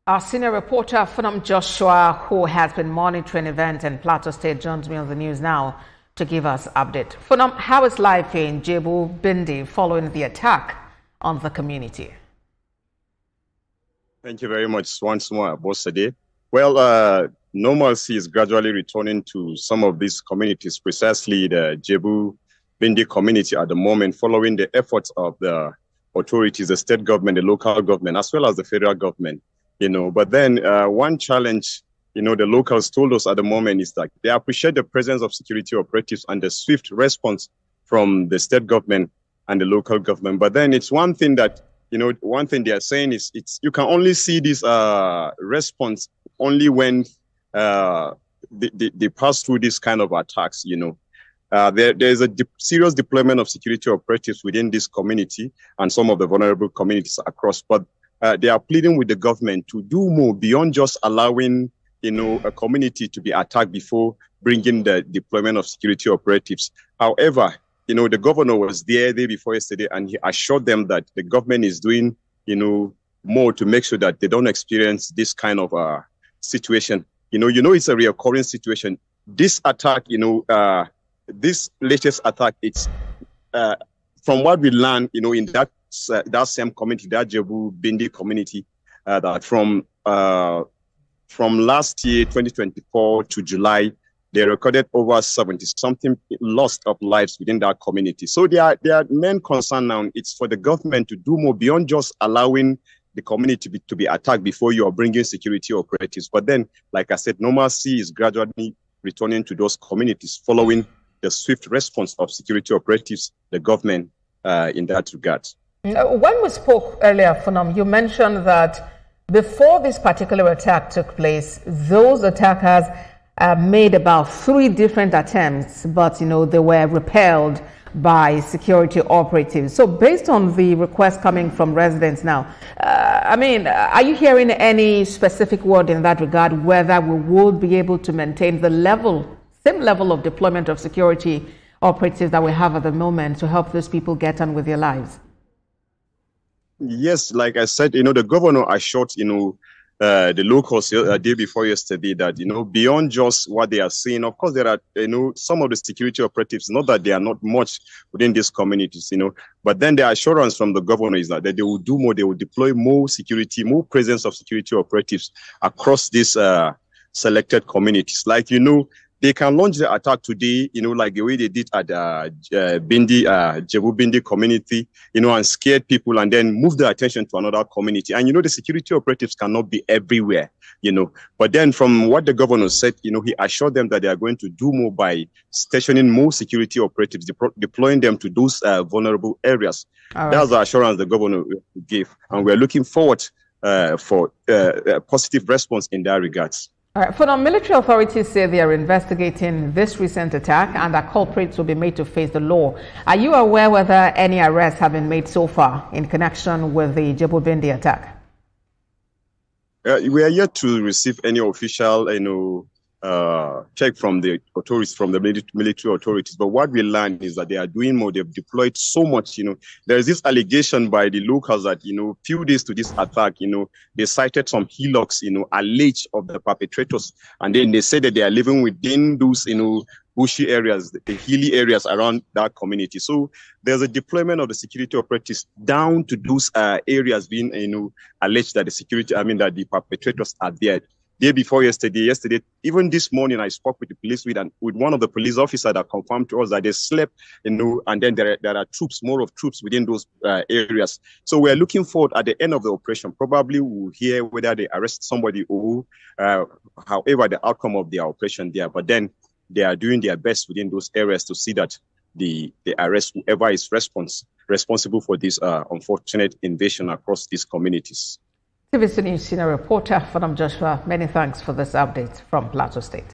Our senior reporter, Funam Joshua, who has been monitoring events in Plateau State, joins me on the news now to give us update. Funam, how is life in Jebu Bindi following the attack on the community? Thank you very much once more, Abosade. Well, normalcy is gradually returning to some of these communities, precisely the Jebu Bindi community at the moment, following the efforts of the authorities, the state government, the local government, as well as the federal government. But then one challenge, the locals told us at the moment is that they appreciate the presence of security operatives and the swift response from the state government and the local government. But then it's one thing that, one thing they are saying is you can only see this response only when they pass through this kind of attacks, There's a serious deployment of security operatives within this community and some of the vulnerable communities across, but they are pleading with the government to do more beyond just allowing, a community to be attacked before bringing the deployment of security operatives. However, the governor was there day before yesterday, and he assured them that the government is doing, more to make sure that they don't experience this kind of situation. It's a recurring situation. This attack, this latest attack, it's from what we learned, in that same community, that Jebu Bindi community, that from last year, 2024 to July, they recorded over 70-something loss of lives within that community. So their main concern now is for the government to do more beyond just allowing the community to be attacked before you are bringing security operatives. But then, like I said, normalcy is gradually returning to those communities following the swift response of security operatives, the government, in that regard. When we spoke earlier, Funam, you mentioned that before this particular attack took place, those attackers made about 3 different attempts, but they were repelled by security operatives. So based on the request coming from residents now, are you hearing any specific word in that regard, whether we will be able to maintain the same level of deployment of security operatives that we have at the moment to help those people get on with their lives? Yes, like I said, the governor assured, the locals the day before yesterday that, beyond just what they are seeing, of course, there are, some of the security operatives, not that they are not much within these communities, but then the assurance from the governor is that they will do more, they will deploy more security, more presence of security operatives across these selected communities. Like, they can launch the attack today, like the way they did at Jebu Bindi community, and scared people and then move the attention to another community. And, the security operatives cannot be everywhere, But then from what the governor said, he assured them that they are going to do more by stationing more security operatives, deploying them to those vulnerable areas. Right. That's the assurance the governor gave. And we're looking forward for a positive response in that regards. All right. For now, military authorities say they are investigating this recent attack and that culprits will be made to face the law. Are you aware whether any arrests have been made so far in connection with the Jebu Bindi attack? We are yet to receive any official, check from the authorities, from the military authorities. But what we learned is that they are doing more. They've deployed so much. There is this allegation by the locals that, few days to this attack, they cited some hillocks, alleged of the perpetrators. And then they said that they are living within those, bushy areas, the hilly areas around that community. So there's a deployment of the security operatives down to those areas being, alleged that that the perpetrators are there. Day before yesterday, even this morning, I spoke with the police with one of the police officers that confirmed to us that they slept, and then there are more troops within those areas. So we're looking forward at the end of the operation. Probably we'll hear whether they arrest somebody or, however, the outcome of their operation there. But then they are doing their best within those areas to see that they arrest whoever is responsible for this unfortunate invasion across these communities. TVC News senior reporter Funam Joshua, many thanks for this update from Plateau State.